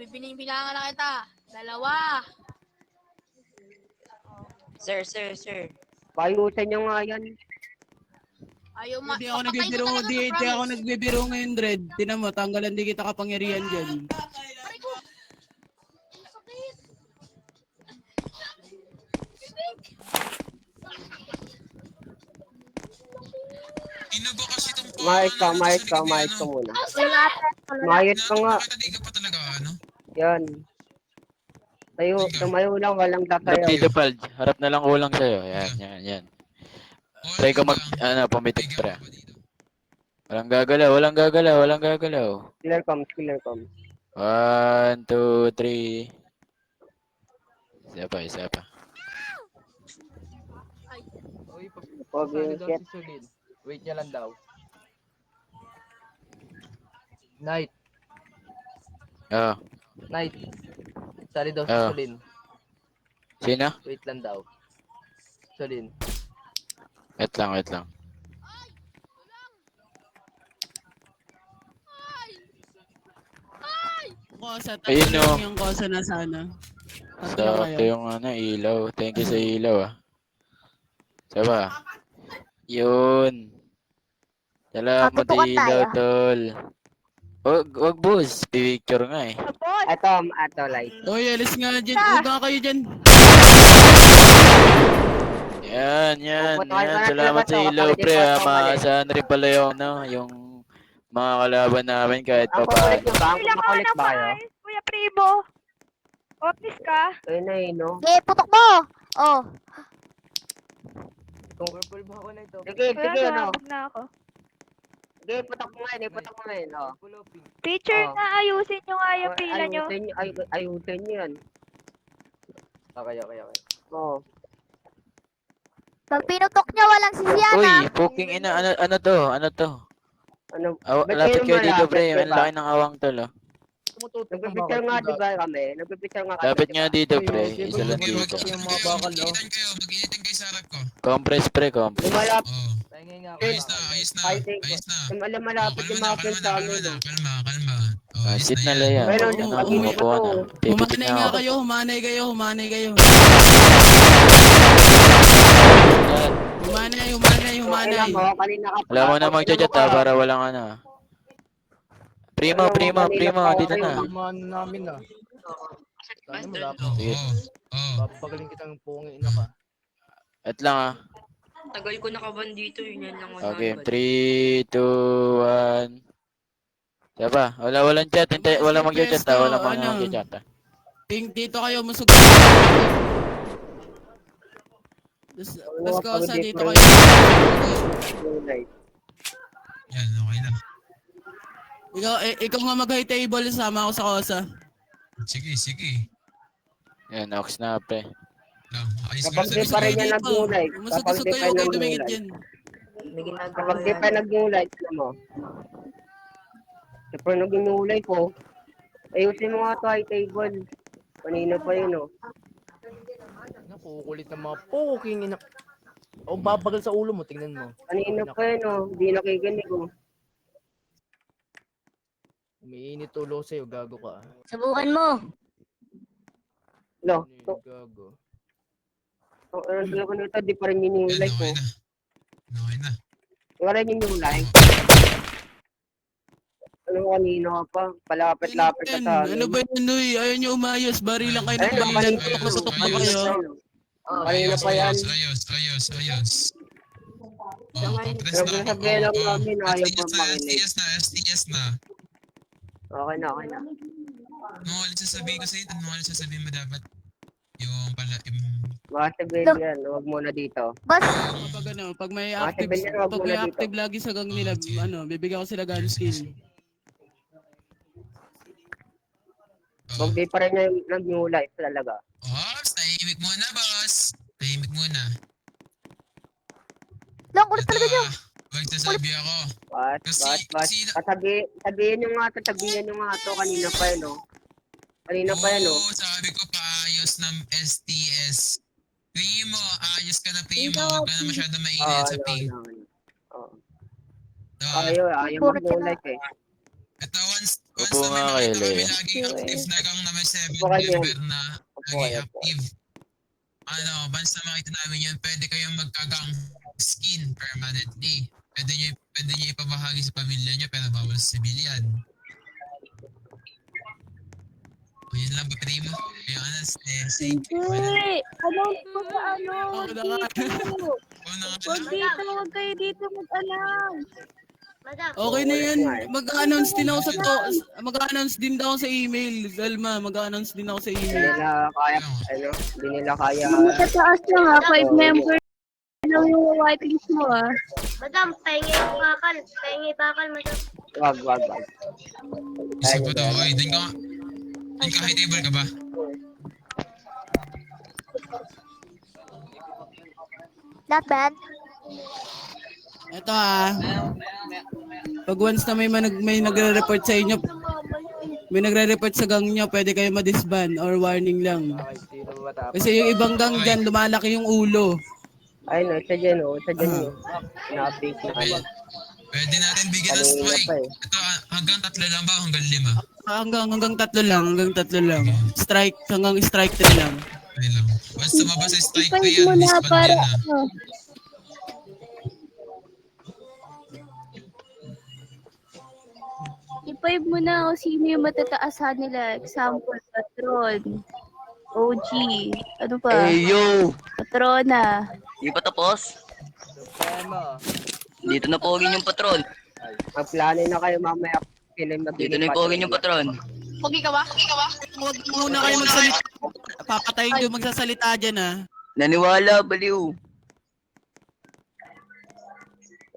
binibilangan na kita. 2. Sir. Payusan nyo nga yan. Ayaw Hindi ako nagbibiro, di ako nagbibiro ngayon, Dred. Tinan mo, tanggalan di kita kapangyarihan dyan. Aray ko! Sakit! Ino ba kasi itong Mayos ka muna. Mayos ka nga. Nakakadiga ka pa talaga, ano? Yan. Tumayo lang, walang Harap datayaw. dito, Pal. Harap na lang ulang sa'yo. Yan. Try ko pumitik, pre. Walang gagalaw. Killer comes. 1, 2, 3. Isa pa. Uy, Pogi yung daw shit. si Sulin. Wait niya lang daw. Night. Sali daw si Sulin. Sino? Wait lang daw. Sulin. Wait lang. Kosa, Ayun, no. tanggalan yung kosa na sana. Sakto yung ilaw. Thank you sa ilaw, Saba? Yun. Salamat sa ilaw, tol. Wag boss. Picture nga eh. Ato, light. Uy, alis nga dyan. Huwag nga kayo dyan. Yan. Salamat sa ilaw, pre. Maasahan rin pala yung mga kalaban namin kahit pa paano. Makulit ba kayo? Kuya Primo. Optis ka? Ayun na no? Putok mo! Oh. Purple ba ako na ito? Sige, ano? Huwag na ako. Sige, putok mo ngayon, oh. Teacher, Oh. na ayusin nyo nga yung pila nyo. Ayusin nyo yan. Okay. Oo. Pag pinutok nyo, walang sisiyan Uy, ah. puking ina. Ano to? Ano? Lapit kayo dito, pre. Ang laki ng awang tol, Nagpipicture nga, di ba kami? Nagpipicture nga kami. Lapit nga dito, pre. Isa lang dito. Mag-iitin kayo sa harap ko. Compress, pre. Compress. Lumalapit. Oo. Pahingay nga ako. Ayos na. Lumalapit yung mga kill sa amin. Kalma. Oh, Sit na lang yan. Pero, Umupo na. Pipitik Humanay na nga ako. kayo, humanay kayo. Humanay. Kanina ka pa. Alam mo na mag-chat para walang ano. Primo, dito na. Ano namin na. Ano mo dapat? Sige. Papagaling kitang pungin ina ka. At lang Tagal ko nakaban dito, yun yan lang. Okay, 3, 2, 1. Diba? Walang chat. Walang mag-chat Walang mag-chat Dito kayo, musog. Tapos kosa, dito kayo. Yan, okay lang. Ikaw nga mag-high table, sama ako sa kosa. Sige. Yan, ox na, pre. Ayos Kapag di pa rin yan nag-moonlight. Musog kayo, kayo dumikit dyan. Kapag di pa nag-moonlight, alam mo. Kapag nag-moonlight po, ayusin mo nga ito high table. Kanina pa yun, oh. Nakukulit ng mga puking ina. O babagal sa ulo mo, tingnan mo. Kanina pa yun, oh. Hindi nakikinig, oh. Umiinit ulo sa'yo, gago ka. Subukan mo. No, Gago. ano ko nito, di pa rin yun yung Yan, light, okay oh. na. Okay na. Wala yun yung light. Ano kanina ka pa? Palapit-lapit ka sa amin. Ano ba yun, Uy? Ayaw nyo umayos. Bari lang kayo ng Ayun, barilan. kanina Tutok na ayos. kayo. Kanina pa yan. Ayos. Oh, compress na. Sabi lang namin, ayaw pa makinig. STS na. Okay na. Ano ulit sasabihin ko sa'yo? Ano ulit sasabihin mo dapat? Yung pala, Mga civilian, huwag muna dito. Boss, Pag may Ah, active, sabihin nyo, wag pag muna may dito. active lagi sa gang nila, bibigyan ko sila gun skill. Huwag di pa rin yung nag-new life talaga. Tahimik muna, boss. Tahimik muna. lang ulit talaga nyo. Magsasabi ako. Bas. Sabihin nyo nga to. Kanina pa yun, oh. Oo, sabi ko paayos ng STS. Primo, ayos ka na, Primo. Huwag ka na masyado mainit sa ping. Ayaw mag-new life, eh. Ito, Once Upo na may nga kayo, makita kami Lea. laging active na kang na may 7 Upo kayo. member na Upo laging kayo. active. Once na makita namin yun, pwede kayong magkagang skin permanently. Pwede nyo ipabahagi sa pamilya nyo pero bawal sa civilian. O yun lang ba, Primo? Kaya safe. Hindi. Announce mo sa ano. Ako na nga. Dito. O na nga Huwag lang. dito. Huwag kayo dito mag-announce. Okay na yan. Mag-announce din ako mag-announce din daw ako sa email. Dalma, mag-announce din ako sa Hindi email. nila kaya, hindi nila kaya. Matataas na nga. 5 members lang yung whitelist mo ah. Madam, pahingi bakal. Pahingi bakal, madam. Wag. Isa pa to. Oy, din ka high table ka ba? Not bad. Ito pag once na may nagre-report sa inyo, may nagre-report sa gang nyo, pwede kayo ma-disband or warning lang. Okay, sino ba matapos? Kasi yung ibang gang dyan, lumalaki yung ulo. Ay, no, isa dyan yun. Na-update na kayo. Pwede natin bigyan ng Kanina strike. pa eh. Ito, hanggang 3 lang ba? Hanggang 5? Hanggang tatlo lang. Strike, hanggang strike 3 lang. Okay lang. Once tumabas sa strike I-5 3 yan, mo na disband para yan ah. ano. I-5 mo na kung sino yung matataasan nila. Example, Patron. OG. Ano pa? yo! Patrona. Di pa tapos? Problema. Dito na pogin yung patron. Magplano na kayo mamaya. Dito na pogin yung patron. Pogi ka ba? Huwag muna kayo magsalita. Papatayin yung magsasalita dyan Naniwala, baliw.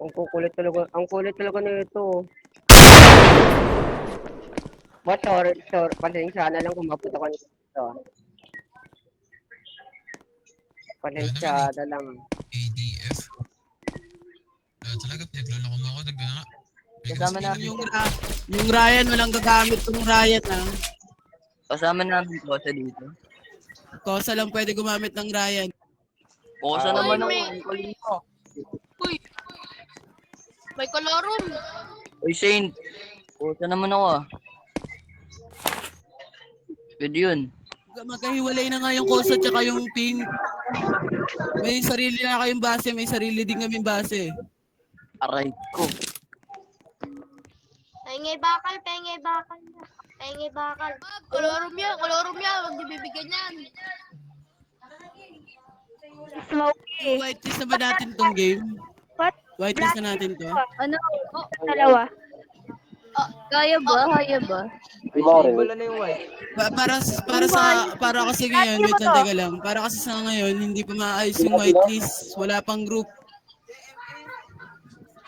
Ang kulit talaga na ito. Sorry. Pasensya na lang kung mapunta ko nito. Pasensya na lang. ADF. Talaga, pinagloloko mo ako. Nagana. Kasama namin. Yung Ryan, walang gagamit yung Ryan Kasama namin ko sa dito. Kosa lang pwede gumamit ng Ryan. Kosa naman ako. may- Ang kulit mo. Uy. May kolorum. Uy, Saint. Kosa naman ako ah. Pwede yun. Magkahiwalay na nga yung Kosa tsaka yung Pink. May sarili na kayong base, may sarili din kaming base. Aray ko. Pahingi bakal. Pahingi bakal. Kolorum yan. Huwag niyo bibigyan yan. Smokey. Whitelist na ba natin tong game? What? Whitelist na natin to? Ano? Dalawa. Kaya ba? Wala na yung white. Para kasi ngayon, wait lang, teka lang. Para kasi sa ngayon, hindi pa maayos yung whitelist. Wala pang group.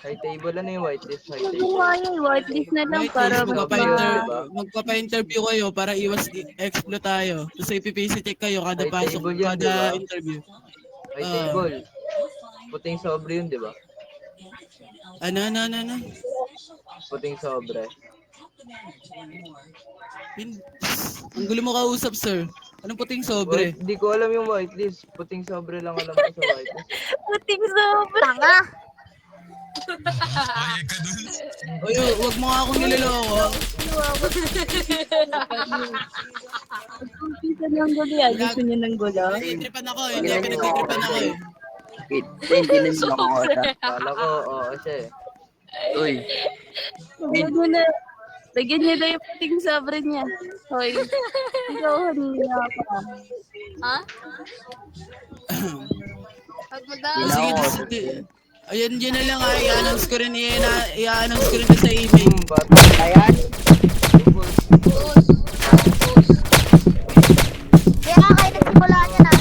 High table na yung whitelist. High table. Kung kaya, whitelist na lang para Magpapa-interview kayo para iwas explo tayo. Tapos ipipisi check kayo kada May pasok, table yan, kada diba? interview. High table. Puting sobre yun, di ba? Ano? Puting sobre. Ang gulo mo kausap, sir. Anong puting sobre? Hindi ko alam yung whitelist. Puting sobre lang alam ko sa whitelist. puting sobra. Tanga. Payag ka dun. Oy, wag mo nga akong niloloko. Gusto ng gulo yan. Gusto niya ng gulo. Pinagtripan ako, hindi pinagtripan ako eh. Hindi na nila ako. Kala ko, oo siya eh. Uy. Huwag mo na. Lagyan niya na yung puting sobra niya. Hoy. Ikaw, kanina pa. Ha? Pag madami. Sige, ayun, yun na lang i-announce ko rin sa email. Ayan. Kaya nga kayo nagsimula niya na.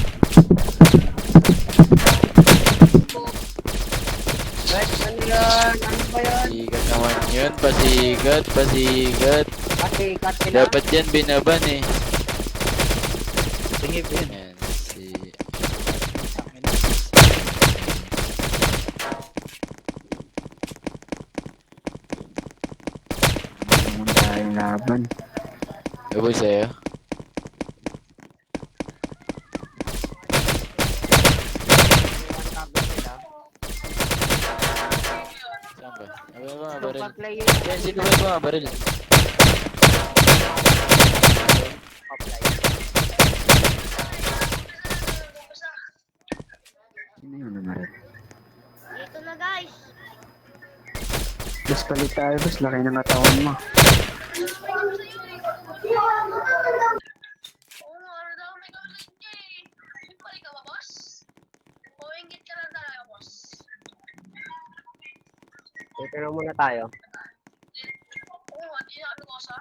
Ano yan? Ano ba yan? Pasigat naman yun. Pasigat. Kasi cut sila. Dapat yan binaban eh. Sige, Ben. Yan, Muna tayong laban. Abo sa'yo. Saan ba? Ano ba mga baril? Yan, sino ba yung mga baril? Boss, palit tayo, boss. Laki ng katawan mo. Oo, ano daw, may gawin niya eh. May pali ka ba, boss? O, ingit ka lang talaga, boss. Dito na muna tayo. Oo, hindi na ano kosa.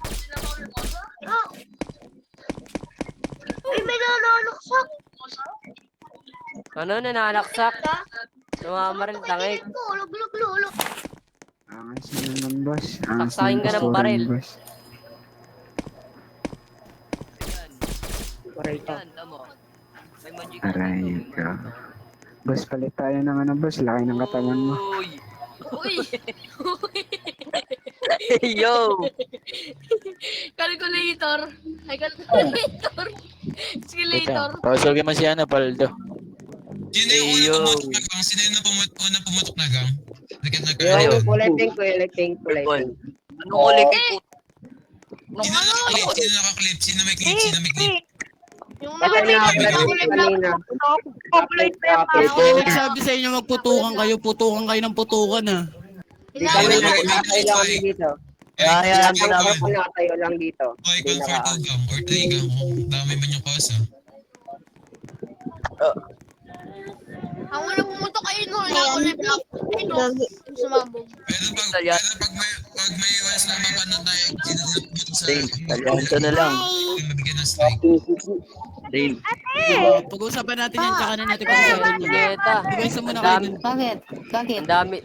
Hindi na ako kosa. Ah! Ay, may nananaksak. Kosa? Ano, nananaksak? Namamaril, tangik. Lulog. Angas na naman, boss. Angas Saksakin ka ng basura baril. mo, boss. Yan, tamo. May magic. Aray ka. Boss, palit tayo ng ano, boss. Laki ng katawan mo. Uy! Uy! Yo! Calculator. Ay, calculator. Wait Escalator. lang. Pausogin mo si ano, Paldo. Sino yung Ayo. unang pumutok na gang? Sino yung unang pumutok na gang? Yung kulay pink, kulay pink. Ano ulit? Sino nakaklip? Sino nakaklip? Sino may clip? Sino may clip? Yung Kasi mga na-upload kanina. Upload Ako yung nagsabi sa inyo magputukan kayo, putukan kayo ng putukan ah. Hindi kami nakatayo lang kami dito. Kaya ang Kami sinabi po nakatayo lang dito. Okay, Hindi confirm naka... ko gang or try gang. Kung dami man yung kosa. Ang unang pumunta kayo no, yung kulay black. Ito, sumabog. Pero pag may iwas na mapano tayo, sino na pumutok sa... Dale, talyanto na lang. Yung mabigyan ng strike. Dale. Pag-uusapan natin yan, tsaka na natin pag-usapan yan. Neta, Ibig muna kayo dun. Bakit? Bakit? ang dami.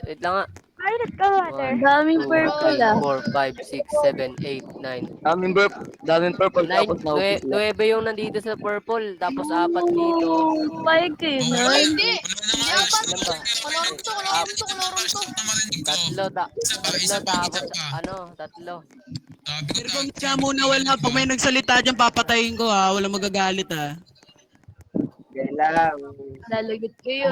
Wait lang nga. Ang daming purple ah. 4, 5, 6, 7, 8, 9. Daming purple tapos naubos lang. 9 yung nandito sa purple, tapos 4 dito. Payag kayo Oh, na. wala Hindi. na nga alas na Kolorum to. na marinig ko. Tatlo, tapos tatlo. Sabi ko Pero kung siya muna wala, pag may nagsalita dyan, papatayin ko ha. Walang magagalit ha. Yan lang. Lalagot kayo.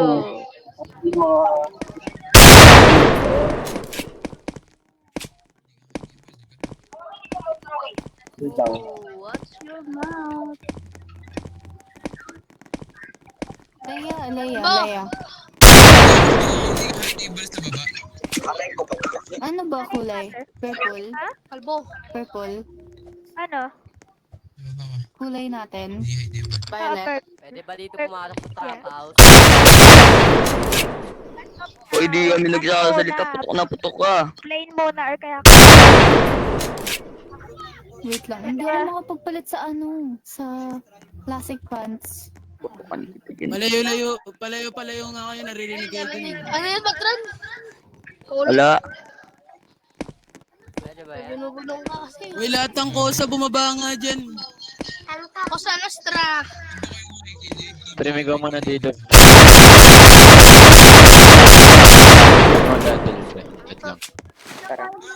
Watch your mouth. Leia. hindi ka table sa baba. Ano ba kulay? Purple? Kalbo. Purple? Ano? Sa baba ka. Kulay natin? Hindi high table. Violet? Pwede ba dito pumasok sa trap house? O hindi kami nagsasalita, putok na putok ka. Plain muna or kaya... Wait lang. Hindi ako makapagpalit sa sa classic pants. Putukan kita gin. Palayo nga kayo, naririnig kayo dun. Ano yan, Patron? Wala. Pwede ba yan? Binubulong ka kasi. Uy, lahat ng kosa bumaba nga dyan. Ako sa Nostra. Primigo mo na dito. Wait lang.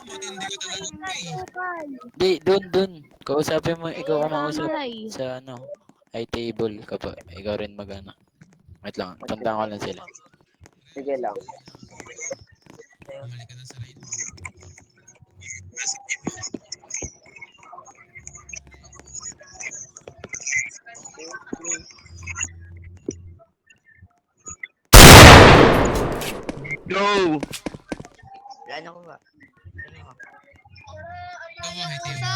Matindi ka talaga eh. Di, dun. Kausapin mo, ikaw kumausap Kulay. sa high table kapag ikaw rin magana. Wait lang, puntaan ko lang sila. Sige lang. Bumalik ka na sa line. Go! Wala na ko ba?